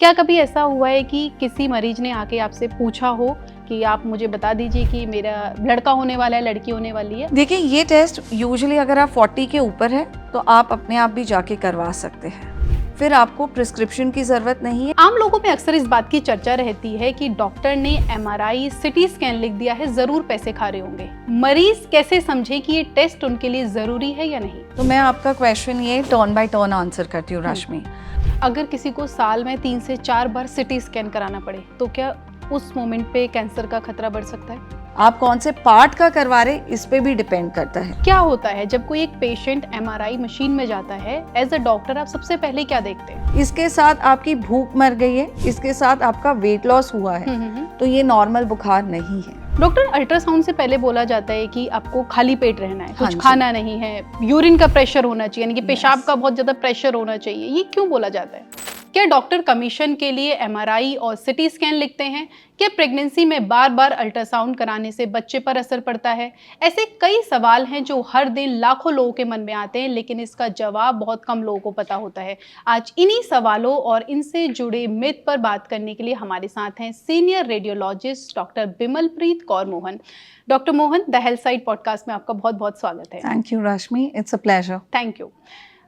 क्या कभी ऐसा हुआ है कि किसी मरीज ने आके आपसे पूछा हो कि आप मुझे बता दीजिए कि मेरा लड़का होने वाला है, लड़की होने वाली है? देखिए, ये टेस्ट यूजुअली अगर आप 40 के ऊपर है तो आप अपने आप भी जाके करवा सकते हैं। फिर आपको प्रिस्क्रिप्शन की ज़रूरत नहीं है। आम लोगों में अक्सर इस बात की चर्चा रहती है कि डॉक्टर ने एमआरआई, सिटी स्कैन लिख दिया है, जरूर पैसे खा रहे होंगे। मरीज कैसे समझे कि ये टेस्ट उनके लिए जरूरी है या नहीं? तो मैं आपका क्वेश्चन ये टर्न बाय टर्न आंसर करती हूँ रश्मि। अगर किसी को साल में 3 से 4 बार सिटी स्कैन कराना पड़े तो क्या उस मोमेंट पे कैंसर का खतरा बढ़ सकता है? आप कौन से पार्ट का करवा रहे इस पे भी डिपेंड करता है। क्या होता है जब कोई एक पेशेंट एमआरआई मशीन में जाता है, एज अ डॉक्टर आप सबसे पहले क्या देखते हैं? इसके साथ आपकी भूख मर गई है, इसके साथ आपका वेट लॉस हुआ है, तो ये नॉर्मल बुखार नहीं है। डॉक्टर, अल्ट्रासाउंड से पहले बोला जाता है कि आपको खाली पेट रहना है, हाँ कुछ जी। खाना नहीं है, यूरिन का प्रेशर होना चाहिए, यानी कि पेशाब का बहुत ज्यादा प्रेशर होना चाहिए। ये क्यों बोला जाता है? क्या डॉक्टर कमीशन के लिए एमआरआई और सिटी स्कैन लिखते हैं? क्या प्रेगनेंसी में बार बार अल्ट्रासाउंड कराने से बच्चे पर असर पड़ता है? ऐसे कई सवाल हैं जो हर दिन लाखों लोगों के मन में आते हैं, लेकिन इसका जवाब बहुत कम लोगों को पता होता है। आज इन्हीं सवालों और इनसे जुड़े मिथ पर बात करने के लिए हमारे साथ हैं senior radiologist doctor Bimalpreet Kaur Mohan. Doctor Mohan, the health site podcast में आपका बहुत बहुत स्वागत है। Thank you Rashmi, it's a pleasure. Thank you.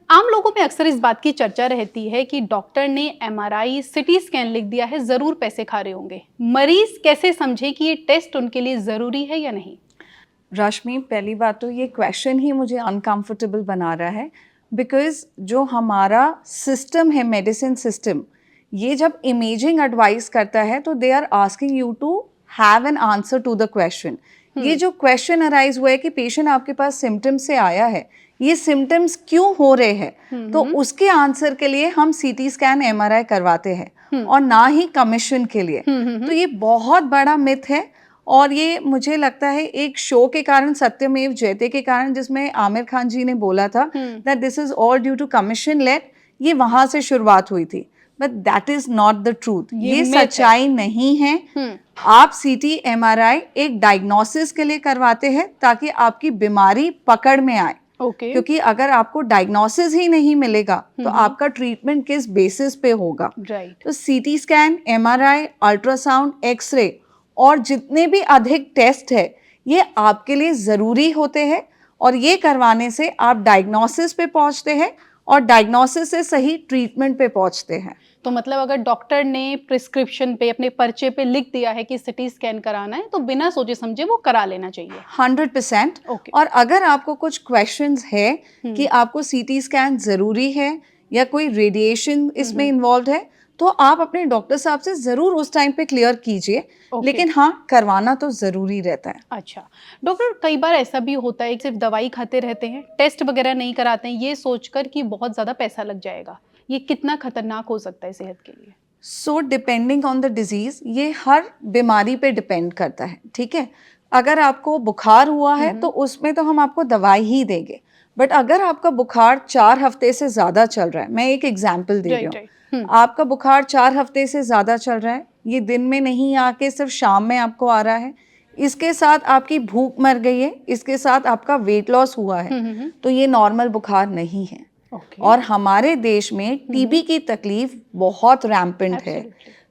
आम लोगों में अक्सर इस बात की चर्चा रहती है कि डॉक्टर ने एमआरआई, सिटी स्कैन लिख दिया है, जरूर पैसे खा रहे होंगे। मरीज कैसे समझे कि ये टेस्ट उनके लिए जरूरी है या नहीं? रश्मि, पहली बात तो ये क्वेश्चन ही मुझे अनकंफर्टेबल बना रहा है, बिकॉज जो हमारा सिस्टम है, मेडिसिन सिस्टम, ये जब इमेजिंग एडवाइस करता है तो they are asking you to have an answer to the question. ये जो क्वेश्चन अराइज हुआ है कि पेशेंट आपके पास सिम्टम्स से आया है, ये सिम्टम्स क्यों हो रहे हैं, तो उसके आंसर के लिए हम सीटी स्कैन, एमआरआई करवाते हैं और ना ही कमीशन के लिए। तो ये बहुत बड़ा मिथ है और ये मुझे लगता है एक शो के कारण, सत्यमेव जयते के कारण, जिसमें आमिर खान जी ने बोला था that this is all due to commission late, ये वहां से शुरुआत हुई थी। But that is not the truth, ये सच्चाई नहीं है। आप सीटी, एमआरआई एक डायग्नोसिस के लिए करवाते हैं ताकि आपकी बीमारी पकड़ में आए। क्योंकि अगर आपको डायग्नोसिस ही नहीं मिलेगा तो आपका ट्रीटमेंट किस बेसिस पे होगा? तो CT scan, MRI, ultrasound, x ray और जितने भी अधिक टेस्ट है, ये आपके लिए ज़रूरी होते हैं और ये करवाने से आप डायग्नोसिस पे पहुंचते हैं और डायग्नोसिस से सही ट्रीटमेंट पे पहुंचते हैं। तो मतलब अगर डॉक्टर ने प्रिस्क्रिप्शन पे, अपने पर्चे पे लिख दिया है कि सिटी स्कैन कराना है, तो बिना सोचे समझे वो करा लेना चाहिए। 100%। और अगर आपको कुछ क्वेश्चंस है कि आपको सीटी स्कैन ज़रूरी है या कोई रेडिएशन इसमें इन्वॉल्व है, तो आप अपने डॉक्टर साहब से ज़रूर उस टाइम पे क्लियर कीजिए। लेकिन हाँ, करवाना तो ज़रूरी रहता है। अच्छा डॉक्टर, कई बार ऐसा भी होता है कि सिर्फ दवाई खाते रहते हैं, टेस्ट वगैरह नहीं कराते हैं, ये सोचकर कि बहुत ज़्यादा पैसा लग जाएगा। ये कितना खतरनाक हो सकता है सेहत के लिए? So depending on the disease, ये हर बीमारी पे डिपेंड करता है। ठीक है, अगर आपको बुखार हुआ है तो उसमें तो हम आपको दवाई ही देंगे। बट अगर आपका बुखार 4 हफ्ते से ज़्यादा चल रहा है, मैं एक एग्जाम्पल दे रही हूँ, आपका बुखार 4 हफ्ते से ज़्यादा चल रहा है, ये दिन में नहीं आके सिर्फ शाम में आपको आ रहा है, इसके साथ आपकी भूख मर गई है, इसके साथ आपका वेट लॉस हुआ है, तो ये नॉर्मल बुखार नहीं है। और हमारे देश में टीबी की तकलीफ बहुत रैम्पेंट है।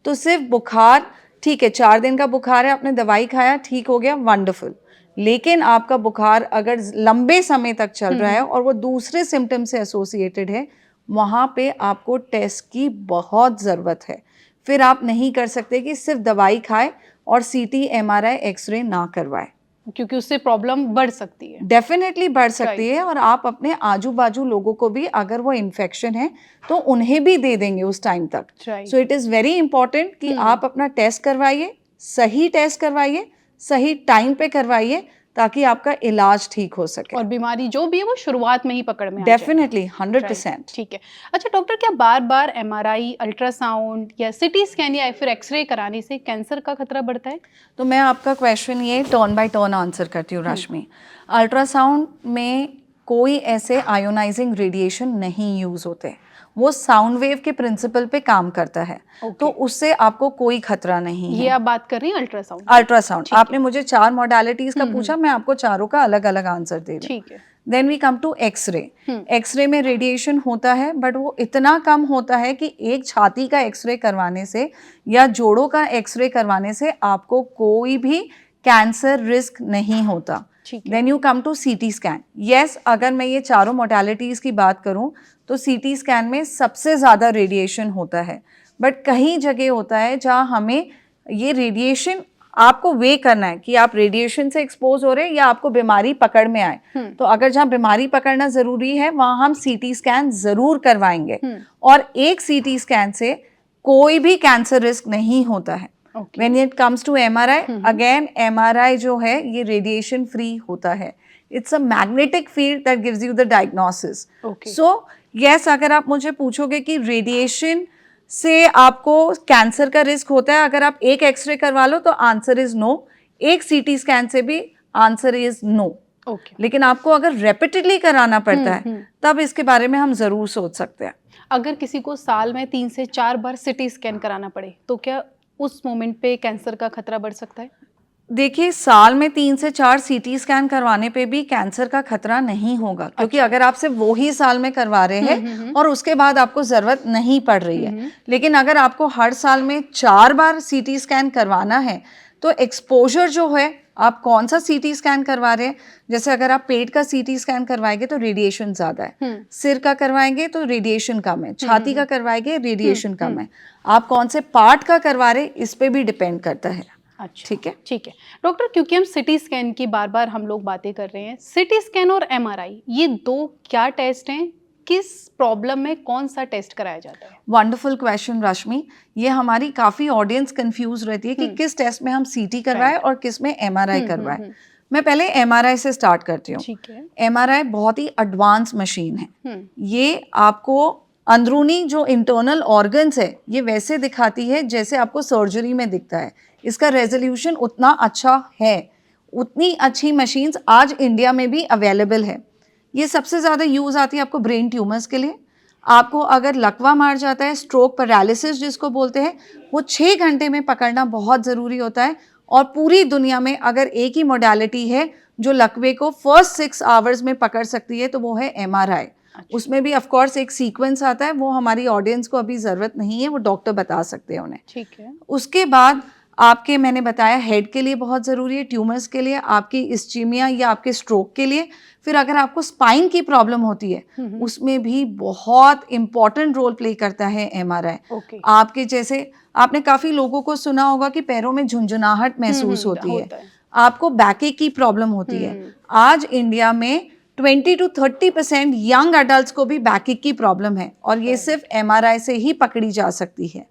तो सिर्फ बुखार, ठीक है, 4 दिन का बुखार है, आपने दवाई खाया, ठीक हो गया, वंडरफुल। लेकिन आपका बुखार अगर लंबे समय तक चल रहा है और वो दूसरे सिम्टम से एसोसिएटेड है, वहाँ पे आपको टेस्ट की बहुत ज़रूरत है। फिर आप नहीं कर सकते कि सिर्फ दवाई खाए और सीटी, एमआरआई, एक्सरे ना करवाए, क्योंकि उससे प्रॉब्लम बढ़ सकती है। डेफिनेटली बढ़ सकती है। और आप अपने आजू बाजू लोगों को भी, अगर वो इन्फेक्शन है तो उन्हें भी दे देंगे उस टाइम तक। सो इट इज़ वेरी इंपॉर्टेंट कि आप अपना टेस्ट करवाइए, सही टेस्ट करवाइए, सही टाइम पे करवाइए, ताकि आपका इलाज ठीक हो सके और बीमारी जो भी है वो शुरुआत में ही पकड़ में आ डेफिनेटली 100%। ठीक है। अच्छा डॉक्टर, क्या बार बार एमआरआई, अल्ट्रासाउंड या सिटी स्कैन या फिर एक्सरे कराने से कैंसर का खतरा बढ़ता है? तो मैं आपका क्वेश्चन ये टर्न बाय टर्न आंसर करती हूँ रश्मि। अल्ट्रासाउंड में कोई ऐसे आयोनाइजिंग रेडिएशन नहीं यूज़ होते, वो साउंड वेव के प्रिंसिपल पे काम करता है। तो उससे आपको कोई खतरा नहीं है। ये आप बात कर रही हैं अल्ट्रासाउंड? अल्ट्रासाउंड, आपने मुझे 4 मॉडलिटीज का पूछा, मैं आपको चारों का अलग अलग आंसर दे रही हूँ। ठीक है। Then we come to xray. Xray में रेडिएशन होता है बट वो इतना कम होता है कि एक छाती का एक्सरे करवाने से या जोड़ों का एक्सरे करवाने से आपको कोई भी कैंसर रिस्क नहीं होता। Then you come to CT scan. Yes, अगर मैं ये चारों मोडालिटीज़ की बात करूं तो सीटी स्कैन में सबसे ज़्यादा रेडिएशन होता है, बट कहीं जगह होता है जहाँ हमें ये रेडिएशन आपको वे करना है कि आप रेडिएशन से एक्सपोज हो रहे हैं या आपको बीमारी पकड़ में आए। तो अगर जहाँ बीमारी पकड़ना ज़रूरी है वहाँ हम सीटी स्कैन ज़रूर करवाएंगे, और एक सीटी स्कैन से कोई भी कैंसर रिस्क नहीं होता है। When it comes to MRI, again MRI जो है ये रेडिएशन फ्री होता है। It's a magnetic field that gives you the diagnosis. So yes, अगर आप मुझे पूछोगे कि रेडिएशन से आपको कैंसर का रिस्क होता है अगर आप एक एक्सरे करवा लो तो आंसर इज नो, एक सीटी स्कैन से भी आंसर इज नो। लेकिन आपको अगर रेपिटेडली कराना पड़ता है तब इसके बारे में हम जरूर सोच सकते हैं। अगर किसी को साल में 3 से 4 बार सिटी स्कैन कराना पड़े तो क्या उस मोमेंट पे कैंसर का खतरा बढ़ सकता है? देखिए, साल में 3 से 4 सीटी स्कैन करवाने पे भी कैंसर का खतरा नहीं होगा, क्योंकि अगर आप सिर्फ वो ही साल में करवा रहे हैं और उसके बाद आपको जरूरत नहीं पड़ रही है। लेकिन अगर आपको हर साल में 4 बार सीटी स्कैन करवाना है तो एक्सपोजर जो है, आप कौन सा सीटी स्कैन करवा रहे हैं, जैसे अगर आप पेट का सीटी स्कैन करवाएंगे तो रेडिएशन ज्यादा है, सिर का करवाएंगे तो रेडिएशन कम है, छाती का करवाएंगे रेडिएशन कम है, आप कौन से पार्ट का करवा रहे इस पे भी डिपेंड करता है। अच्छा, ठीक है, ठीक है डॉक्टर, क्योंकि हम सिटी स्कैन की बार बार हम लोग बातें कर रहे हैं, सिटी स्कैन और एमआरआई ये दो क्या टेस्ट हैं, किस प्रॉब्लम में कौन सा टेस्ट कराया जाता है? वंडरफुल क्वेश्चन रश्मि, ये हमारी काफी ऑडियंस कंफ्यूज रहती है कि किस टेस्ट में हम सीटी करवाएं और किस में एमआरआई करवाएं। मैं पहले एमआरआई से स्टार्ट करती हूँ। ठीक है। एमआरआई बहुत ही एडवांस मशीन है। ये आपको अंदरूनी जो इंटरनल ऑर्गन्स है ये वैसे दिखाती है जैसे आपको सर्जरी में दिखता है। इसका रेजोल्यूशन उतना अच्छा है, उतनी अच्छी मशीन्स आज इंडिया में भी अवेलेबल है। ये सबसे ज़्यादा यूज़ आती है आपको ब्रेन ट्यूमर्स के लिए। आपको अगर लकवा मार जाता है, स्ट्रोक पैरालिसिस जिसको बोलते हैं, वो 6 घंटे में पकड़ना बहुत ज़रूरी होता है। और पूरी दुनिया में अगर एक ही मोडालिटी है जो लकवे को फर्स्ट 6 आवर्स में पकड़ सकती है तो वो है एमआरआई। उसमें भी ऑफ कोर्स एक सीक्वेंस आता है, वो हमारी ऑडियंस को अभी ज़रूरत नहीं है, वो डॉक्टर बता सकते हैं उन्हें। ठीक है। उसके बाद आपके, मैंने बताया हेड के लिए बहुत ज़रूरी है, ट्यूमर्स के लिए, आपकी इस्चीमिया या आपके स्ट्रोक के लिए। फिर अगर आपको स्पाइन की प्रॉब्लम होती है उसमें भी बहुत इंपॉर्टेंट रोल प्ले करता है एमआरआई। आपके जैसे आपने काफ़ी लोगों को सुना होगा कि पैरों में झुंझुनाहट महसूस होती है, आपको बैकएक की प्रॉब्लम होती है। आज इंडिया में 20 to 30% यंग अडल्ट को भी बैकएक की प्रॉब्लम है और ये सिर्फ एमआरआई से ही पकड़ी जा सकती है।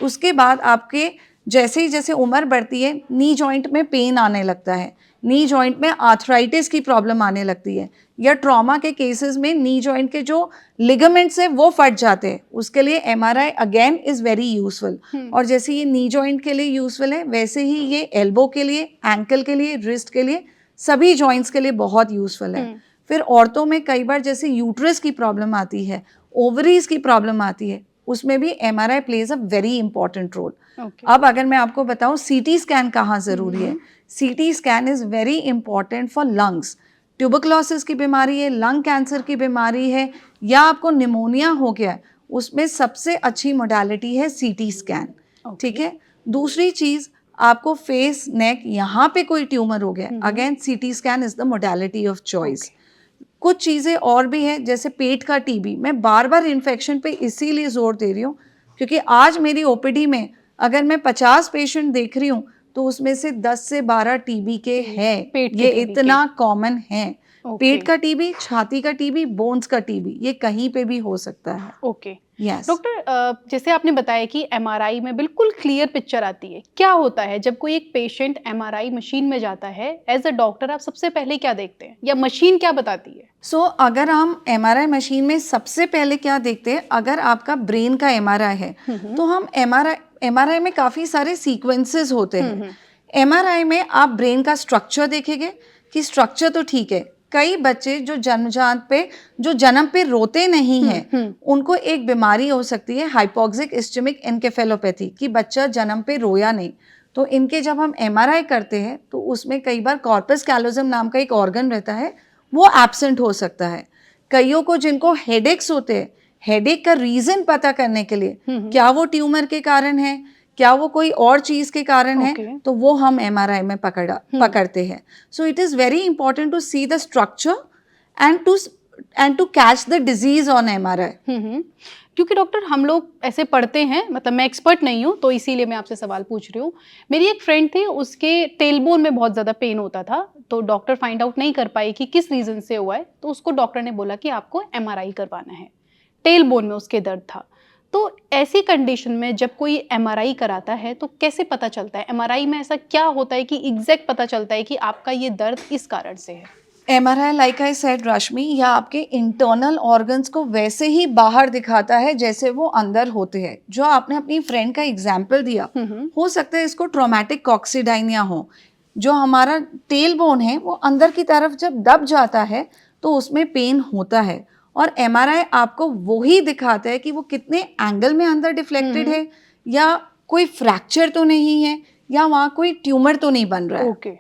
उसके बाद आपके जैसे ही जैसे उम्र बढ़ती है नी जॉइंट में पेन आने लगता है, नी जॉइंट में आर्थराइटिस की प्रॉब्लम आने लगती है, या ट्रॉमा के केसेस में नी जॉइंट के जो लिगामेंट्स है वो फट जाते हैं, उसके लिए MRI again is very useful. और जैसे ये नी जॉइंट के लिए यूजफुल है वैसे ही ये एल्बो के लिए, एंकल के लिए, रिस्ट के लिए, सभी जॉइंट्स के लिए बहुत यूजफुल है। फिर औरतों में कई बार जैसे यूट्रस की प्रॉब्लम आती है, ओवरीज की प्रॉब्लम आती है, उसमें भी MRI plays a very important role. अब अगर मैं आपको बताऊं सीटी स्कैन कहाँ ज़रूरी है, CT scan is very important for lungs. Tuberculosis की बीमारी है, लंग कैंसर की बीमारी है, या आपको निमोनिया हो गया है, उसमें सबसे अच्छी मोडालिटी है सीटी स्कैन। ठीक है। दूसरी चीज़, आपको फेस, नेक, यहाँ पे कोई ट्यूमर हो गया, again CT scan is the modality of choice. कुछ चीज़ें और भी हैं जैसे पेट का टीबी। मैं बार बार इन्फेक्शन पे इसीलिए जोर दे रही हूँ क्योंकि आज मेरी ओपीडी में अगर मैं 50 पेशेंट देख रही हूँ तो उसमें से 10 से 12 टीबी के हैं। ये इतना कॉमन है। पेट का टीबी, छाती का टीबी, बोन्स का टीबी, ये कहीं पे भी हो सकता है। ओके डॉक्टर, जैसे आपने बताया कि एमआरआई में बिल्कुल क्लियर पिक्चर आती है, क्या होता है जब कोई एक पेशेंट एमआरआई मशीन में जाता है, एज अ डॉक्टर आप सबसे पहले क्या देखते हैं या मशीन क्या बताती है? अगर हम एमआरआई मशीन में सबसे पहले क्या देखते हैं, अगर आपका ब्रेन का एमआरआई है तो हम एमआरआई में काफ़ी सारे सीक्वेंसेस होते हैं। एमआरआई में आप ब्रेन का स्ट्रक्चर देखेंगे कि स्ट्रक्चर तो ठीक है। कई बच्चे जो जन्म पे रोते नहीं हैं, उनको एक बीमारी हो सकती है हाइपोक्सिक इस्चेमिक एन्केफेलोपैथी, कि बच्चा जन्म पे रोया नहीं। तो इनके जब हम एमआरआई करते हैं तो उसमें कई बार कॉर्पस कैलोजम नाम का एक ऑर्गन रहता है, वो एब्सेंट हो सकता है। कईयों को जिनको हेडेक्स होते हैं, हेडेक का रीजन पता करने के लिए क्या वो ट्यूमर के कारण है, क्या वो कोई और चीज के कारण Okay. है, तो वो हम एमआरआई में पकड़ते हैं। So it is very important to see the structure and to catch the disease on MRI. क्योंकि डॉक्टर हम लोग ऐसे पढ़ते हैं, मतलब मैं एक्सपर्ट नहीं हूँ तो इसीलिए मैं आपसे सवाल पूछ रही हूँ। मेरी एक फ्रेंड थी, उसके टेलबोन में बहुत ज़्यादा पेन होता था, तो डॉक्टर फाइंड आउट नहीं कर पाई कि किस रीज़न से हुआ है, तो उसको डॉक्टर ने बोला कि आपको एमआरआई करवाना है। टेलबोन में उसके दर्द था। तो ऐसी कंडीशन में जब कोई एमआरआई कराता है तो कैसे पता चलता है, एमआरआई में ऐसा क्या होता है कि एग्जैक्ट पता चलता है कि आपका ये दर्द इस कारण से है? एमआरआई, लाइक आई सेड रश्मि, या आपके इंटरनल ऑर्गन्स को वैसे ही बाहर दिखाता है जैसे वो अंदर होते हैं। जो आपने अपनी फ्रेंड का एग्जाम्पल दिया, हो सकता है इसको ट्रॉमेटिक कॉक्सीडाइनिया हो। जो हमारा टेल बोन है वो अंदर की तरफ जब दब जाता है तो उसमें पेन होता है, और एमआरआई आपको वही दिखाता है कि वो कितने एंगल में अंदर डिफ्लेक्टेड है, या कोई फ्रैक्चर तो नहीं है, या वहाँ कोई ट्यूमर तो नहीं बन रहा है। Okay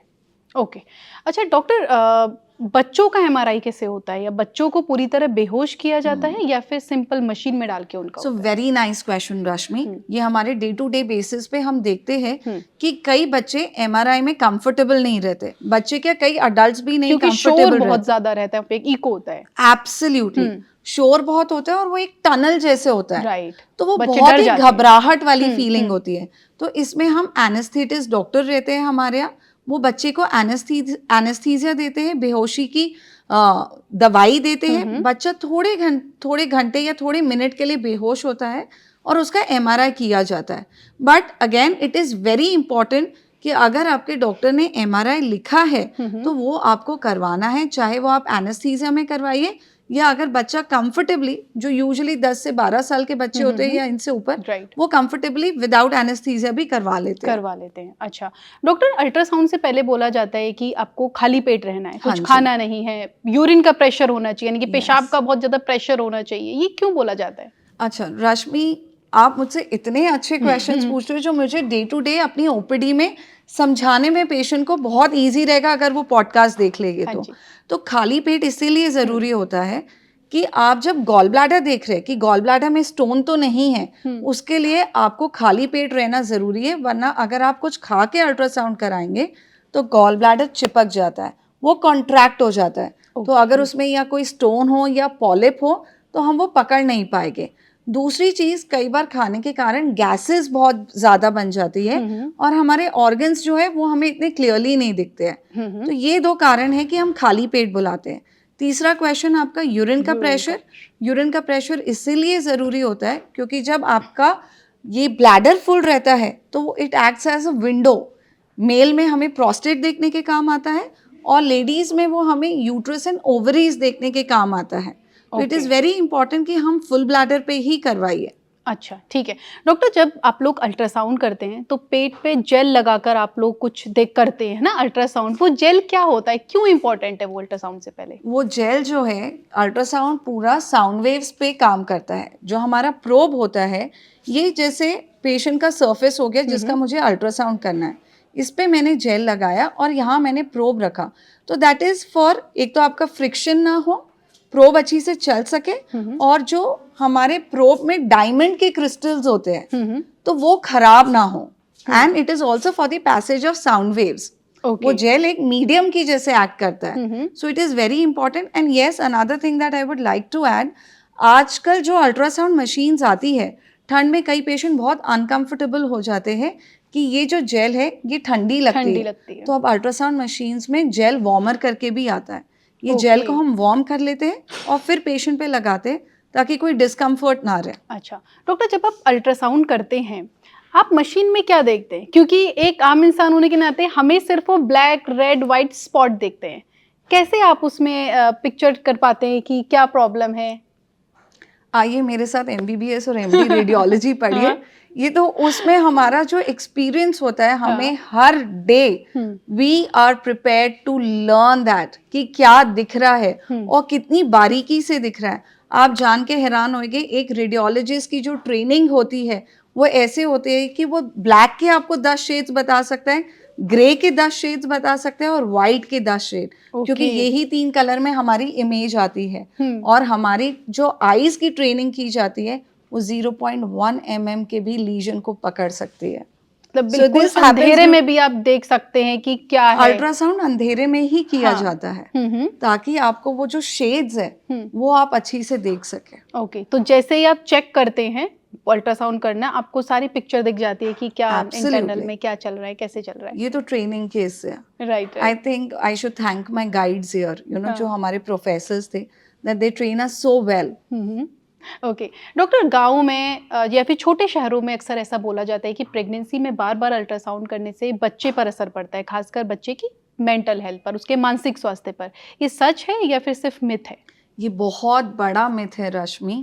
okay. अच्छा डॉक्टर, बच्चों का एमआरआई कैसे होता है, या बच्चों को पूरी तरह बेहोश किया जाता है या फिर सिंपल मशीन में डाल के उनका सो होता है? वेरी नाइस क्वेश्चन रश्मि। ये हमारे डे टू डे बेसिस पे हम देखते हैं कि कई बच्चे एमआरआई में कंफर्टेबल नहीं रहते। बच्चे क्या, कई अडल्ट्स भी नहीं क्योंकि शोर कंफर्टेबल बहुत रहते। ज्यादा रहता है, एक इको होता है। एब्सोल्युटली, शोर बहुत होता है और वो एक टनल जैसे होता है। राइट। तो वो बच्चे बहुत डर ही जाते हैं। घबराहट वाली फीलिंग होती है। तो इसमें हम एनेस्थेटिस्ट डॉक्टर रहते हैं हमारे यहाँ, वो बच्चे को एनेस्थीसिया देते हैं, बेहोशी की दवाई देते हैं। बच्चा थोड़े घंटे या थोड़े मिनट के लिए बेहोश होता है और उसका एमआरआई किया जाता है। But again it is very important कि अगर आपके डॉक्टर ने एमआरआई लिखा है तो वो आपको करवाना है, चाहे वो आप एनेस्थीसिया में करवाइए, या अगर बच्चा कंफर्टेबली, जो यूजुअली 10 से 12 साल के बच्चे होते हैं या इनसे ऊपर, राइट, वो कंफर्टेबली विदाउट एनेस्थीसिया भी करवा लेते हैं। अच्छा डॉक्टर, अल्ट्रासाउंड से पहले बोला जाता है कि आपको खाली पेट रहना है, हाँ कुछ जी। खाना नहीं है, यूरिन का प्रेशर होना चाहिए, यानी कि पेशाब का बहुत ज्यादा प्रेशर होना चाहिए, ये क्यों बोला जाता है? अच्छा रश्मि, आप मुझसे इतने अच्छे क्वेश्चंस पूछ रहे हो जो मुझे डे टू डे अपनी ओपीडी में समझाने में पेशेंट को बहुत इजी रहेगा अगर वो पॉडकास्ट देख लेंगे हाँ तो। जी। तो खाली पेट इसीलिए ज़रूरी होता है कि आप जब गॉल ब्लैडर देख रहे हैं कि गॉल ब्लैडर में स्टोन तो नहीं है, उसके लिए आपको खाली पेट रहना ज़रूरी है। वरना अगर आप कुछ खा के अल्ट्रासाउंड कराएंगे तो गॉल ब्लैडर चिपक जाता है, वो कॉन्ट्रैक्ट हो जाता है। तो अगर उसमें या कोई स्टोन हो या पॉलिप हो तो हम वो पकड़ नहीं पाएंगे। दूसरी चीज़, कई बार खाने के कारण गैसेस बहुत ज़्यादा बन जाती है और हमारे ऑर्गन्स जो है वो हमें इतने क्लियरली नहीं दिखते हैं। तो ये दो कारण है कि हम खाली पेट बुलाते हैं। तीसरा क्वेश्चन आपका यूरिन का प्रेशर। यूरिन का प्रेशर इसीलिए ज़रूरी होता है क्योंकि जब आपका ये ब्लैडर फुल रहता है तो it acts as a window. Male में हमें प्रोस्टेट देखने के काम आता है और लेडीज़ में वो हमें यूट्रस एंड ओवरीज देखने के काम आता है। तो इट इज़ वेरी इंपॉर्टेंट कि हम फुल ब्लैडर पे ही करवाइए। अच्छा ठीक है डॉक्टर, जब आप लोग अल्ट्रासाउंड करते हैं तो पेट पे जेल लगाकर आप लोग कुछ देख करते हैं ना अल्ट्रासाउंड, वो जेल क्या होता है, क्यों इंपॉर्टेंट है वो अल्ट्रासाउंड से पहले? वो जेल जो है, अल्ट्रासाउंड पूरा साउंड वेव्स पे काम करता है। जो हमारा प्रोब होता है, ये जैसे पेशेंट का सरफेस हो गया जिसका मुझे अल्ट्रासाउंड करना है, इस पे मैंने जेल लगाया और यहाँ मैंने प्रोब रखा। तो दैट इज़ फॉर, एक तो आपका फ्रिक्शन ना हो, प्रोब अच्छी से चल सके, और जो हमारे प्रोब में डायमंड के क्रिस्टल्स होते हैं तो वो खराब ना हो। And it is also for the passage of sound waves. वो जेल एक मीडियम की जैसे एक्ट करता है। So it is very important. And yes, another thing that I would like to add, आजकल जो अल्ट्रासाउंड मशीन्स आती है, ठंड में कई पेशेंट बहुत अनकंफर्टेबल हो जाते हैं कि ये जो जेल है ये ठंडी लगती है। तो अब अल्ट्रासाउंड मशीन्स में जेल वार्मर करके भी आता है। ये जेल को हम वार्म कर लेते हैं और फिर पेशेंट पे लगाते हैं ताकि कोई डिस्कम्फर्ट ना रहे। अच्छा डॉक्टर, जब आप अल्ट्रासाउंड करते हैं आप मशीन में क्या देखते हैं? क्योंकि एक आम इंसान होने के नाते हमें सिर्फ वो ब्लैक रेड वाइट स्पॉट देखते हैं, कैसे आप उसमें पिक्चर कर पाते हैं कि क्या प्रॉब्लम है? आइए मेरे साथ एमबीबीएस और एमडी रेडियोलॉजी पढ़िए। ये तो उसमें हमारा जो एक्सपीरियंस होता है, हमें हर day we are prepared to learn that कि क्या दिख रहा है और कितनी बारीकी से दिख रहा है। आप जान के हैरान होंगे, एक रेडियोलॉजिस्ट की जो ट्रेनिंग होती है वो ऐसे होती है कि वो ब्लैक के आपको 10 शेड्स बता सकता है, ग्रे के 10 शेड्स बता सकते हैं और वाइट के 10 शेड, क्योंकि यही 3 कलर में हमारी इमेज आती है। और हमारी जो आईज की ट्रेनिंग की जाती है वो 0.1 mm के भी लीजन को पकड़ सकती है। मतलब बिल्कुल अंधेरे में भी आप देख सकते हैं कि क्या है। अल्ट्रासाउंड अंधेरे में ही किया जाता है ताकि आपको वो जो शेड्स है वो आप अच्छी से देख सके। ओके, तो जैसे ही आप चेक करते हैं अल्ट्रासाउंड करना, आपको सारी पिक्चर दिख जाती है कि क्या इंटरनल में क्या चल रहा है, कैसे चल रहा है। ये तो ट्रेनिंग केस है। Right. I think I should thank my guides here, you know, जो हमारे प्रोफेसर्स थे, that they train us so well. Okay doctor, गांव में या फिर छोटे शहरों में अक्सर ऐसा बोला जाता है कि प्रेगनेंसी में बार बार अल्ट्रासाउंड करने से बच्चे पर असर पड़ता है, खासकर बच्चे की मेंटल हेल्थ पर, उसके मानसिक स्वास्थ्य पर। ये सच है या फिर सिर्फ मिथ है? ये बहुत बड़ा मिथ है रश्मि।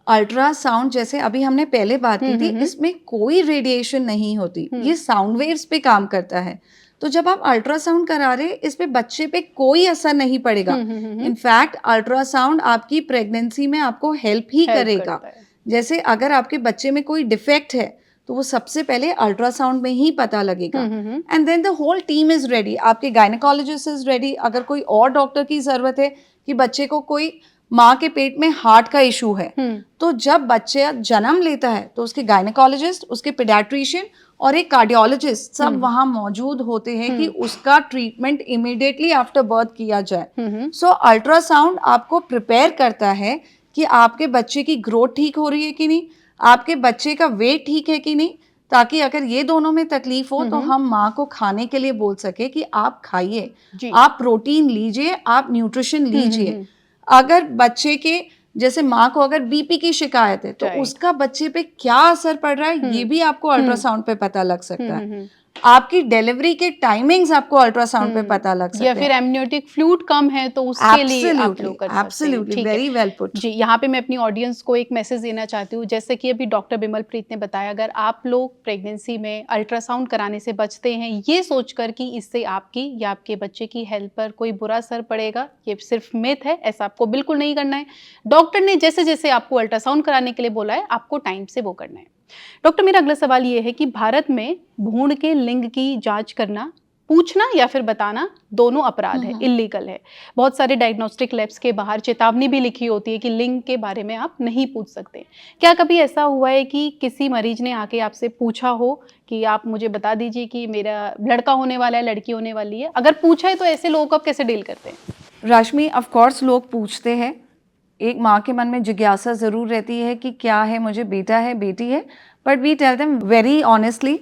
अल्ट्रासाउंड, जैसे अभी हमने पहले बात की थी, इसमें कोई रेडिएशन नहीं होती, ये साउंड वेव्स पे काम करता है। तो जब आप अल्ट्रासाउंड करा रहे, इस पे बच्चे पे कोई असर नहीं पड़ेगा। इनफैक्ट अल्ट्रासाउंड आपकी प्रेगनेंसी में आपको हेल्प ही करेगा। जैसे अगर आपके बच्चे में कोई डिफेक्ट है तो वो सबसे पहले अल्ट्रासाउंड में ही पता लगेगा। And then the whole team is ready, आपके गायनेकोलॉजिस्ट इज रेडी। अगर कोई और डॉक्टर की जरूरत है कि बच्चे को कोई माँ के पेट में हार्ट का इशू है, तो जब बच्चा जन्म लेता है तो उसके गायनेकोलॉजिस्ट, उसके पीडियाट्रिशियन और एक कार्डियोलॉजिस्ट सब वहां मौजूद होते हैं कि उसका ट्रीटमेंट इमीडिएटली आफ्टर बर्थ किया जाए। सो अल्ट्रासाउंड आपको प्रिपेयर करता है कि आपके बच्चे की ग्रोथ ठीक हो रही है कि नहीं, आपके बच्चे का वेट ठीक है कि नहीं, ताकि अगर ये दोनों में तकलीफ हो तो हम माँ को खाने के लिए बोल सके कि आप खाइए, आप प्रोटीन लीजिए, आप न्यूट्रिशन लीजिए। अगर बच्चे के, जैसे माँ को अगर बीपी की शिकायत है तो उसका बच्चे पे क्या असर पड़ रहा है ये भी आपको अल्ट्रासाउंड पे पता लग सकता है। आपकी डिलीवरी के टाइमिंग्स आपको अल्ट्रासाउंड पे पता लग सकते हैं। या फिर एमनियोटिक फ्लूइड कम है तो उसके लिए आप लोग कर सकते हैं। Absolutely, very well put. जी, यहाँ पे मैं अपनी ऑडियंस को एक मैसेज देना चाहती हूँ। जैसे कि अभी डॉक्टर बिमलप्रीत ने बताया, अगर आप लोग प्रेगनेंसी में अल्ट्रासाउंड कराने से बचते हैं ये सोचकर कि इससे आपकी या आपके बच्चे की हेल्थ पर कोई बुरा असर पड़ेगा, ये सिर्फ मिथ है। ऐसा आपको बिल्कुल नहीं करना है। डॉक्टर ने जैसे जैसे आपको अल्ट्रासाउंड कराने के लिए बोला है, आपको टाइम से वो करना है। डॉक्टर, मेरा अगला सवाल ये है कि भारत में भ्रूण के लिंग की जांच करना, पूछना या फिर बताना दोनों अपराध है, इलीगल है। बहुत सारे डायग्नोस्टिक लैब्स के बाहर चेतावनी भी लिखी होती है कि लिंग के बारे में आप नहीं पूछ सकते। क्या कभी ऐसा हुआ है कि किसी मरीज ने आके आपसे पूछा हो कि आप मुझे बता दीजिए कि मेरा लड़का होने वाला है, लड़की होने वाली है? अगर पूछा है तो ऐसे लोगों को आप कैसे डील करते हैं? रश्मि, ऑफ कोर्स लोग पूछते हैं। एक माँ के मन में जिज्ञासा जरूर रहती है कि क्या है, मुझे बेटा है, बेटी है, but we tell them very honestly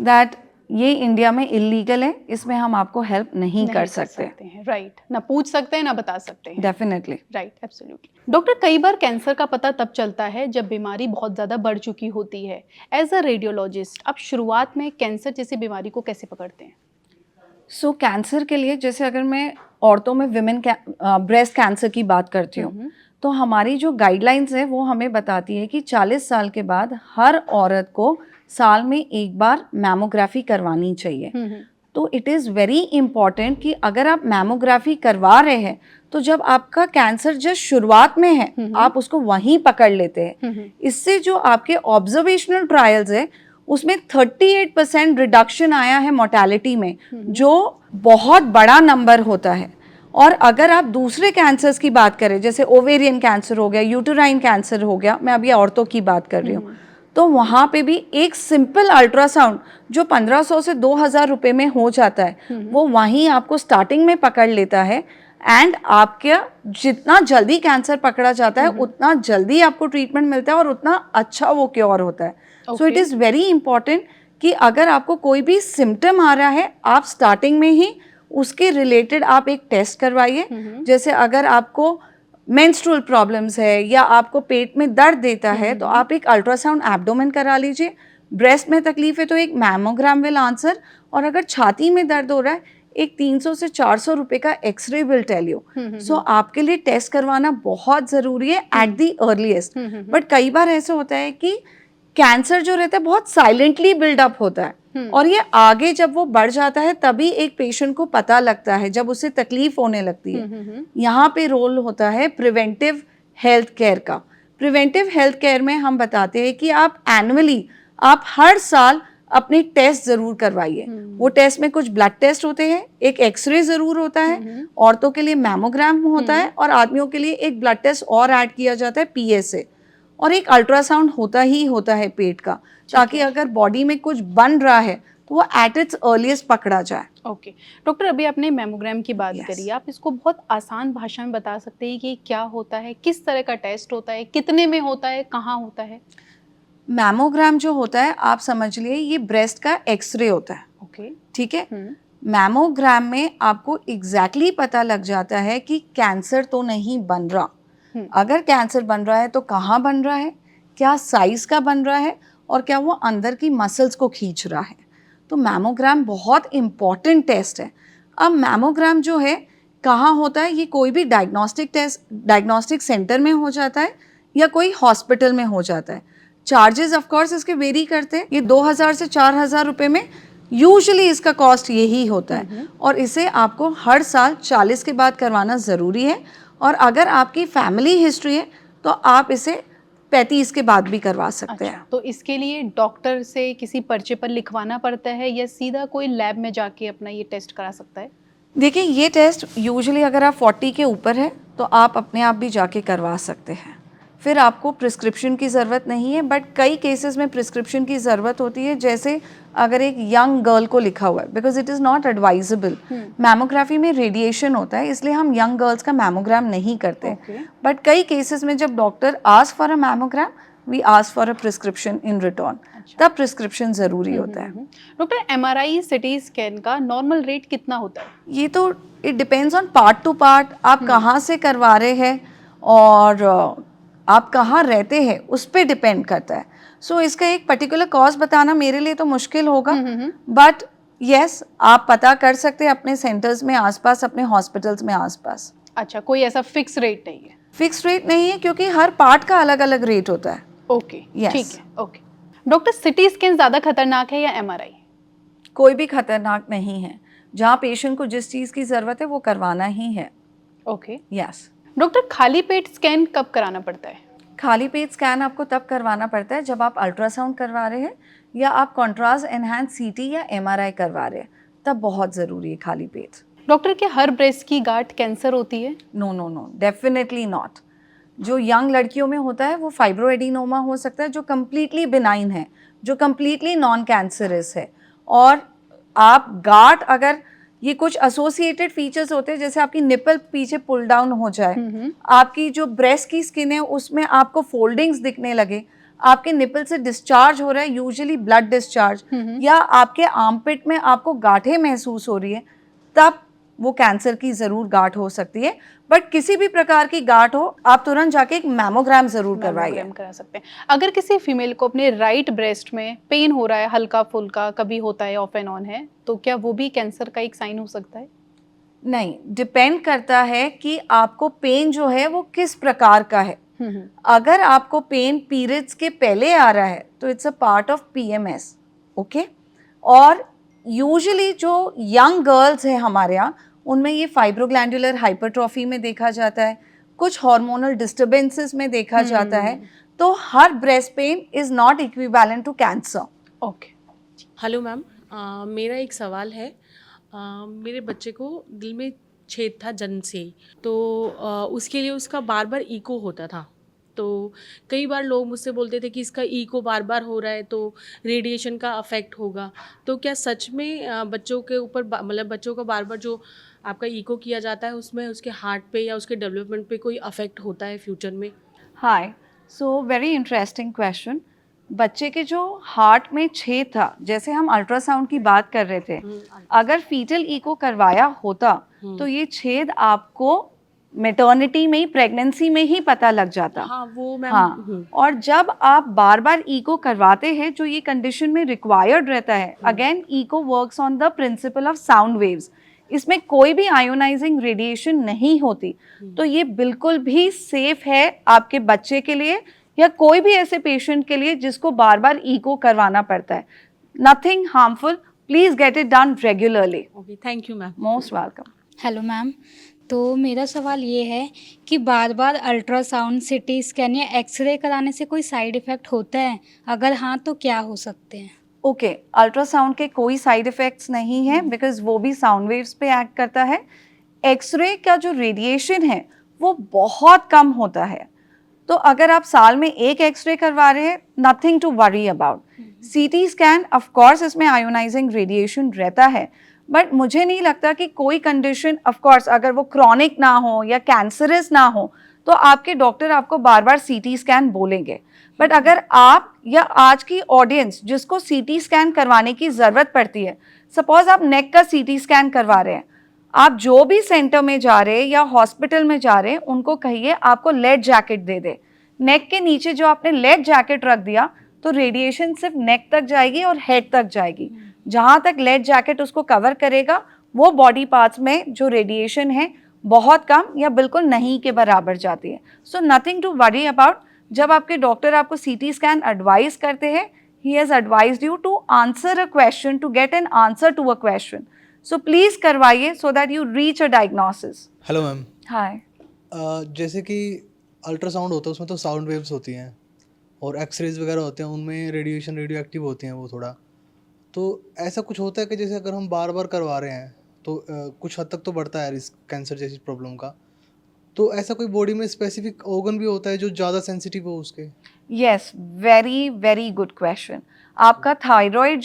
that ये इंडिया में इलीगल है, इसमें हम आपको हेल्प नहीं कर सकते हैं। राइट, ना पूछ सकते हैं ना बता सकते हैं। Definitely, right, absolutely. डॉक्टर, कई बार कैंसर का पता तब चलता है जब बीमारी बहुत ज़्यादा बढ़ चुकी होती है। एज अ रेडियोलॉजिस्ट आप शुरुआत में कैंसर जैसी बीमारी को कैसे पकड़ते हैं? सो कैंसर के लिए, जैसे अगर मैं औरतों में विमेन ब्रेस्ट कैंसर की बात करती हूँ, तो हमारी जो गाइडलाइंस है वो हमें बताती है कि 40 साल के बाद हर औरत को साल में एक बार मैमोग्राफी करवानी चाहिए। तो इट इज़ वेरी इम्पॉर्टेंट कि अगर आप मैमोग्राफी करवा रहे हैं तो जब आपका कैंसर जस्ट शुरुआत में है आप उसको वहीं पकड़ लेते हैं। इससे जो आपके ऑब्जर्वेशनल ट्रायल्स है उसमें 38% रिडक्शन आया है मोर्टेलिटी में, जो बहुत बड़ा नंबर होता है। और अगर आप दूसरे कैंसर्स की बात करें, जैसे ओवेरियन कैंसर हो गया, यूटेराइन कैंसर हो गया, मैं अभी औरतों की बात कर रही हूँ, तो वहाँ पे भी एक सिंपल अल्ट्रासाउंड जो 1500 से 2000 रुपये में हो जाता है, वो वहीं आपको स्टार्टिंग में पकड़ लेता है। एंड आपका जितना जल्दी कैंसर पकड़ा जाता है उतना जल्दी आपको ट्रीटमेंट मिलता है और उतना अच्छा वो क्योर होता है। So it is very important कि अगर आपको कोई भी सिम्टम आ रहा है, आप स्टार्टिंग में ही उसके रिलेटेड आप एक टेस्ट करवाइए। जैसे अगर आपको मेंस्ट्रुअल प्रॉब्लम्स है या आपको पेट में दर्द देता है तो आप एक अल्ट्रासाउंड एब्डोमेन करा लीजिए। ब्रेस्ट में तकलीफ है तो एक मैमोग्राम विल आंसर। और अगर छाती में दर्द हो रहा है, एक 300 से 400 रुपए का एक्सरे विल टेल यू। सो आपके लिए टेस्ट करवाना बहुत ज़रूरी है एट दी अर्लीस्ट। बट कई बार ऐसे होता है कि कैंसर जो रहता है बहुत साइलेंटली बिल्डअप होता है और ये आगे जब वो बढ़ जाता है तभी एक पेशेंट को पता लगता है, जब उसे तकलीफ होने लगती है। यहाँ पे रोल होता है प्रिवेंटिव हेल्थ केयर का। प्रिवेंटिव हेल्थ केयर में हम बताते हैं कि आप एनुअली, आप हर साल अपने टेस्ट जरूर करवाइए। वो टेस्ट में कुछ ब्लड टेस्ट होते हैं, एक एक्सरे जरूर होता है, औरतों के लिए मैमोग्राम होता है और आदमियों के लिए एक ब्लड टेस्ट और ऐड किया जाता है PSA, और एक अल्ट्रासाउंड होता ही होता है पेट का, ताकि अगर बॉडी में कुछ बन रहा है तो वो एट इट्स अर्लीस्ट पकड़ा जाए। ओके डॉक्टर, अभी आपने मैमोग्राम की बात Yes. करी, आप इसको बहुत आसान भाषा में बता सकते हैं कि क्या होता है, किस तरह का टेस्ट होता है, कितने में होता है, कहाँ होता है? मैमोग्राम जो होता है, आप समझ लिए ये ब्रेस्ट का एक्सरे होता है, ओके। ठीक है। मैमोग्राम में आपको एग्जैक्टली पता लग जाता है कि कैंसर तो नहीं बन रहा। अगर कैंसर बन रहा है तो कहाँ बन रहा है, क्या साइज का बन रहा है, और क्या वो अंदर की मसल्स को खींच रहा है। तो मैमोग्राम बहुत इम्पॉर्टेंट टेस्ट है। अब मैमोग्राम जो है कहाँ होता है, ये कोई भी डायग्नोस्टिक सेंटर में हो जाता है या कोई हॉस्पिटल में हो जाता है। चार्जेस ऑफ कोर्स इसके वेरी करते हैं, ये 2000 से 4000 रुपए में यूजुअली इसका कॉस्ट यही होता है, और इसे आपको हर साल 40 के बाद करवाना ज़रूरी है, और अगर आपकी फैमिली हिस्ट्री है तो आप इसे 35 के बाद भी करवा सकते हैं। तो इसके लिए डॉक्टर से किसी पर्चे पर लिखवाना पड़ता है या सीधा कोई लैब में जाके अपना ये टेस्ट करा सकता है? देखिए, ये टेस्ट यूजुअली अगर आप 40 के ऊपर है तो आप अपने आप भी जाके करवा सकते हैं, फिर आपको प्रिस्क्रिप्शन की ज़रूरत नहीं है। बट कई केसेस में प्रिस्क्रिप्शन की ज़रूरत होती है, जैसे अगर एक यंग गर्ल को लिखा हुआ है, because it is not advisable. Mammography में रेडिएशन होता है, इसलिए हम यंग गर्ल्स का मैमोग्राम नहीं करते। बट कई केसेस में जब doctor ask for a mammogram, we ask for a prescription in return, तब प्रिस्क्रिप्शन ज़रूरी होता है। डॉक्टर, MRI सिटी स्कैन का नॉर्मल रेट कितना होता है? ये तो it depends on part to part, आप कहाँ से करवा रहे हैं और आप कहाँ रहते हैं उस पर डिपेंड करता है। सो इसका एक पर्टिकुलर कॉस्ट बताना मेरे लिए तो मुश्किल होगा, बट यस, आप पता कर सकते हैं अपने सेंटर्स में आसपास, अपने हॉस्पिटल्स में आसपास। अच्छा, कोई ऐसा फिक्स रेट नहीं है? फिक्स रेट नहीं है, क्योंकि हर पार्ट का अलग अलग रेट होता है। Okay, Yes. ठीक है। ओके डॉक्टर, सिटी स्कैन ज़्यादा खतरनाक है या MRI? कोई भी खतरनाक नहीं है, जहाँ पेशेंट को जिस चीज़ की ज़रूरत है वो करवाना ही है। Okay yes. डॉक्टर, खाली पेट स्कैन कब कराना पड़ता है? खाली पेट स्कैन आपको तब करवाना पड़ता है जब आप अल्ट्रासाउंड करवा रहे हैं या आप कॉन्ट्रास्ट एनहांस CT या MRI करवा रहे हैं, तब बहुत ज़रूरी है खाली पेट। डॉक्टर, क्या हर ब्रेस्ट की गांठ कैंसर होती है? No no no, definitely not. जो यंग लड़कियों में होता है वो फाइब्रोएडिनोमा हो सकता है, जो कम्प्लीटली बिनाइन है, जो कम्प्लीटली नॉन कैंसरस है। और आप गांठ, अगर ये कुछ एसोसिएटेड फीचर्स होते हैं, जैसे आपकी निपल पीछे पुल डाउन हो जाए, आपकी जो ब्रेस्ट की स्किन है उसमें आपको फोल्डिंग्स दिखने लगे, आपके निपल से डिस्चार्ज हो रहा है, यूजुअली ब्लड डिस्चार्ज, या आपके आर्मपिट में आपको गांठें महसूस हो रही है, तब वो कैंसर की ज़रूर गांठ हो सकती है। बट किसी भी प्रकार की गांठ हो, आप तुरंत जाके एक मैमोग्राम ज़रूर करवाइए। मैमोग्राम करा सकते हैं। अगर किसी फीमेल को अपने राइट ब्रेस्ट में पेन हो रहा है, हल्का फुल्का कभी होता है, ऑफ एंड ऑन है, तो क्या वो भी कैंसर का एक साइन हो सकता है? नहीं, डिपेंड करता है कि आपको पेन जो है वो किस प्रकार का है। अगर आपको पेन पीरियड्स के पहले आ रहा है तो it's a part of PMS, okay. और यूजुअली जो यंग गर्ल्स है हमारे यहाँ, उनमें ये फाइब्रोग्लैंडुलर हाइपरट्रॉफी में देखा जाता है, कुछ हार्मोनल डिस्टर्बेंसेस में देखा जाता है। तो हर breast pain is not equivalent to cancer. Okay. Hello ma'am, मेरा एक सवाल है। मेरे बच्चे को दिल में छेद था जन्म से ही, तो उसके लिए उसका बार बार इको होता था। तो कई बार लोग मुझसे बोलते थे कि इसका इको बार बार हो रहा है तो रेडिएशन का अफेक्ट होगा। तो क्या सच में बच्चों के ऊपर मतलब बच्चों का बार बार जो आपका इको किया जाता है उसमें उसके हार्ट पे या उसके डेवलपमेंट पे कोई अफेक्ट होता है फ्यूचर में? हाय, सो वेरी इंटरेस्टिंग क्वेश्चन। बच्चे के जो हार्ट में छेद था, जैसे हम अल्ट्रासाउंड की बात कर रहे थे, अगर फीटल इको करवाया होता तो ये छेद आपको मेटर्निटी में ही, प्रेगनेंसी में ही पता लग जाता। हाँ, वो मैम। हाँ, और जब आप बार बार इको करवाते हैं, जो ये कंडीशन में रिक्वायर्ड रहता है, again echo works on the principle of sound waves, इसमें कोई भी आयोनाइजिंग रेडिएशन नहीं होती। तो ये बिल्कुल भी सेफ है आपके बच्चे के लिए या कोई भी ऐसे पेशेंट के लिए जिसको बार बार इको करवाना पड़ता है। Nothing harmful, please get it done regularly. Okay, thank you ma'am. Most welcome. Hello ma'am, तो मेरा सवाल ये है कि बार बार अल्ट्रासाउंड, CT स्कैन या एक्सरे कराने से कोई साइड इफ़ेक्ट होता है? अगर हाँ तो क्या हो सकते हैं? ओके, अल्ट्रासाउंड के कोई साइड इफ़ेक्ट्स नहीं है बिकॉज वो भी साउंड वेव्स पे एक्ट करता है। एक्सरे का जो रेडिएशन है वो बहुत कम होता है, तो अगर आप साल में एक एक्सरे करवा रहे हैं, nothing to worry about. CT scan of course इसमें आयोनाइजिंग रेडिएशन रहता है, बट मुझे नहीं लगता कि कोई कंडीशन, ऑफ कोर्स अगर वो क्रॉनिक ना हो या कैंसरस ना हो तो आपके डॉक्टर आपको बार बार सीटी स्कैन बोलेंगे। बट अगर आप या आज की ऑडियंस जिसको सीटी स्कैन करवाने की ज़रूरत पड़ती है, सपोज आप नेक का सीटी स्कैन करवा रहे हैं, आप जो भी सेंटर में जा रहे हैं या हॉस्पिटल में जा रहे हैं उनको कहिए आपको लेड जैकेट दे दे। नेक के नीचे जो आपने लेड जैकेट रख दिया तो रेडिएशन सिर्फ नेक तक जाएगी और हेड तक जाएगी। जहाँ तक लेड जैकेट उसको कवर करेगा वो बॉडी पार्ट्स में जो रेडिएशन है बहुत कम या बिल्कुल नहीं के बराबर जाती है। So nothing to worry about. जब आपके डॉक्टर आपको सीटी स्कैन एडवाइस करते हैं, he has advised you to answer a question, to get an answer to a question. So please करवाइए so that you reach a diagnosis. Hello ma'am. Hi. जैसे कि ultrasound होता है उसमें तो साउंड वेव्स होती हैं और एक्सरेज वगैरह होते हैं, उनमें रेडिएशन रेडियो एक्टिव होती हैं वो थोड़ा। तो ऐसा कुछ होता है कि जैसे अगर हम बार बार करवा रहे हैं तो कुछ हद तक तो बढ़ता है रिस्क कैंसर जैसी प्रॉब्लम का। तो ऐसा कोई बॉडी में स्पेसिफिक ऑर्गन भी होता है जो ज़्यादा सेंसिटिव हो उसके? Yes, very very good question. आपका थायराइड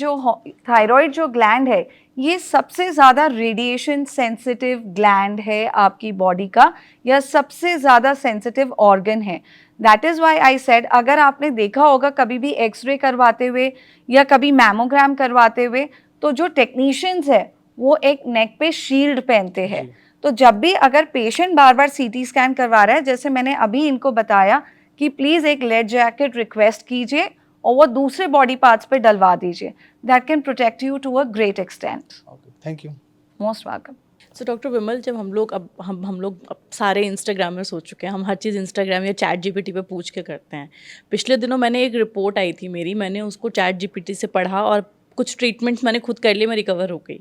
जो ग्लैंड है ये सबसे ज़्यादा रेडिएशन सेंसिटिव ग्लैंड है आपकी बॉडी का, या सबसे ज़्यादा सेंसिटिव ऑर्गन है। That is why I said, अगर आपने देखा होगा कभी भी एक्सरे करवाते हुए या कभी मैमोग्राम करवाते हुए, तो जो टेक्नीशियंस है वो एक नेक पे शील्ड पहनते हैं। तो जब भी अगर पेशेंट बार बार सीटी स्कैन करवा रहा है, जैसे मैंने अभी इनको बताया कि प्लीज़ एक लेड जैकेट रिक्वेस्ट कीजिए और वो दूसरे बॉडी पार्ट्स पे डलवा दीजिए। That can protect you to a great extent. Okay, thank you. Most welcome. So doctor Vimal, जब हम लोग अब सारे इंस्टाग्रामर्स हो चुके हैं, हम हर चीज़ इंस्टाग्राम या चैट जीपीटी पे पूछ के करते हैं। पिछले दिनों मैंने एक रिपोर्ट आई थी मेरी, मैंने उसको चैट जीपीटी से पढ़ा और कुछ ट्रीटमेंट्स मैंने खुद कर लिए, मैं रिकवर हो गई,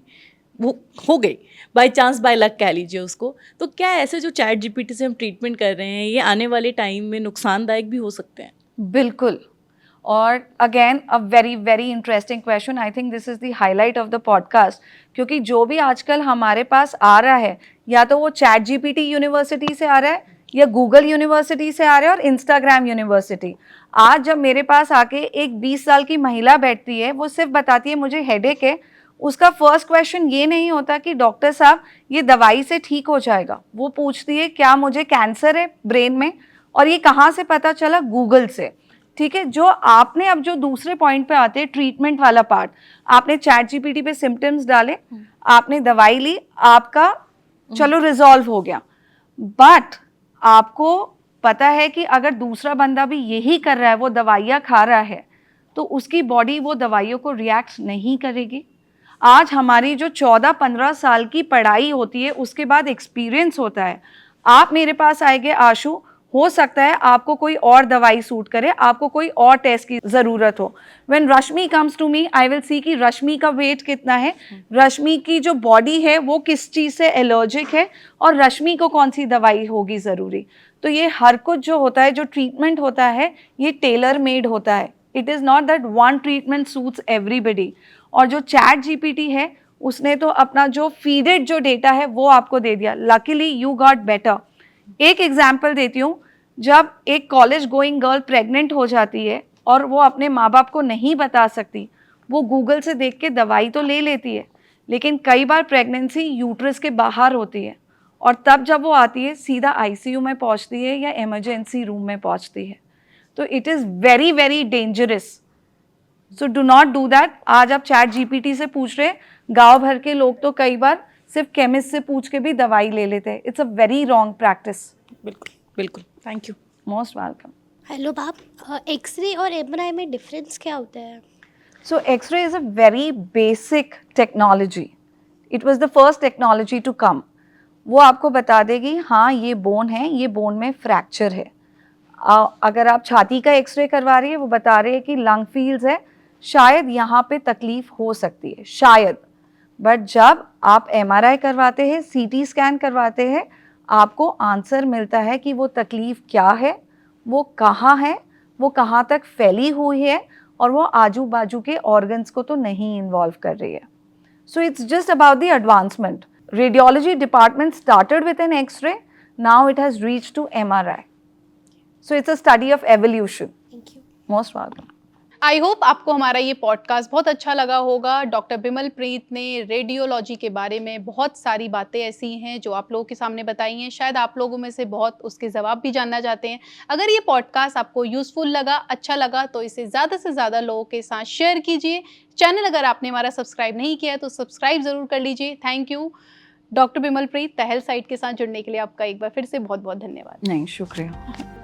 वो हो गई बाय चांस, बाय लक कह लीजिए उसको। तो क्या ऐसे जो चैट जीपीटी से हम ट्रीटमेंट कर रहे हैं ये आने वाले टाइम में नुकसानदायक भी हो सकते हैं? बिल्कुल। और again a very very interesting question. I think this is the highlight of the podcast, क्योंकि जो भी आजकल हमारे पास आ रहा है या तो वो चैट जीपीटी यूनिवर्सिटी से आ रहा है या गूगल यूनिवर्सिटी से आ रहा है और इंस्टाग्राम यूनिवर्सिटी। आज जब मेरे पास आके एक 20 साल की महिला बैठती है, वो सिर्फ बताती है मुझे हेडेक है, उसका फर्स्ट क्वेश्चन ये नहीं होता कि डॉक्टर साहब ये दवाई से ठीक हो जाएगा। वो पूछती है क्या मुझे कैंसर है ब्रेन में, और ये कहाँ से पता चला? गूगल से। ठीक है, जो आपने अब जो दूसरे पॉइंट पे आते हैं ट्रीटमेंट वाला पार्ट, आपने चैट जीपीटी पे सिम्टम्स डाले, आपने दवाई ली, आपका चलो रिजॉल्व हो गया। बट आपको पता है कि अगर दूसरा बंदा भी यही कर रहा है, वो दवाइयाँ खा रहा है, तो उसकी बॉडी वो दवाइयों को रिएक्ट नहीं करेगी। आज हमारी जो 14-15 साल की पढ़ाई होती है उसके बाद एक्सपीरियंस होता है। आप मेरे पास आएंगे आशु, हो सकता है आपको कोई और दवाई सूट करे, आपको कोई और टेस्ट की ज़रूरत हो। When Rashmi comes to me, I will see कि रश्मि का वेट कितना है, रश्मि की जो बॉडी है वो किस चीज़ से एलर्जिक है और रश्मि को कौन सी दवाई होगी ज़रूरी। तो ये हर कुछ जो होता है, जो ट्रीटमेंट होता है, ये टेलर मेड होता है। It is not that one treatment suits everybody. और जो चैट जीपीटी है उसने तो अपना जो फीडेड जो डेटा है वो आपको दे दिया। Luckily you got better. एक एग्जाम्पल देती हूँ, जब एक कॉलेज गोइंग गर्ल प्रेग्नेंट हो जाती है और वो अपने माँ बाप को नहीं बता सकती, वो गूगल से देख के दवाई तो ले लेती है, लेकिन कई बार प्रेगनेंसी यूट्रस के बाहर होती है और तब जब वो आती है सीधा आईसीयू में पहुँचती है या इमरजेंसी रूम में पहुँचती है। तो it is very very dangerous. So do not do that. आज आप चैट जीपीटी से पूछ रहे, गांव भर के लोग तो कई बार सिर्फ केमिस्ट से पूछ के भी दवाई ले लेते हैं। It's a very wrong practice. बिल्कुल बिल्कुल, thank you. Most welcome. Hello बाप, एक्सरे और एमआरआई में डिफरेंस क्या होता है? So X-ray is a very basic technology. It was the first technology to come. वो आपको बता देगी हाँ ये बोन है, ये बोन में फ्रैक्चर है। अगर आप छाती का एक्सरे करवा रही है, वो बता रही है कि लंग फील्ड्स है, शायद यहाँ पे तकलीफ हो सकती है, शायद। बट जब आप MRI करवाते हैं, CT स्कैन करवाते हैं, आपको आंसर मिलता है कि वो तकलीफ क्या है, वो कहाँ तक फैली हुई है और वो आजू बाजू के ऑर्गन्स को तो नहीं इन्वॉल्व कर रही है. So it's just about the advancement. Radiology department started with an xray, now it has reached to MRI. So it's a study of evolution. Thank you. Most welcome. I hope आपको हमारा ये podcast बहुत अच्छा लगा होगा. Doctor Bimal प्रीत ने radiology के बारे में बहुत सारी बातें ऐसी हैं जो आप लोगों के सामने बताई हैं. शायद आप लोगों में से बहुत उसके जवाब भी जानना चाहते हैं. अगर ये पॉडकास्ट आपको यूज़फुल लगा, अच्छा लगा, तो इसे ज़्यादा से ज़्यादा लोगों के साथ शेयर कीजिए. चैनल अगर आपने हमारा सब्सक्राइब नहीं किया है तो सब्सक्राइब ज़रूर कर लीजिए. Thank you. Doctor Bimal Preet, the health site के साथ जुड़ने के लिए आपका एक बार फिर से बहुत बहुत धन्यवाद. नहीं, शुक्रिया.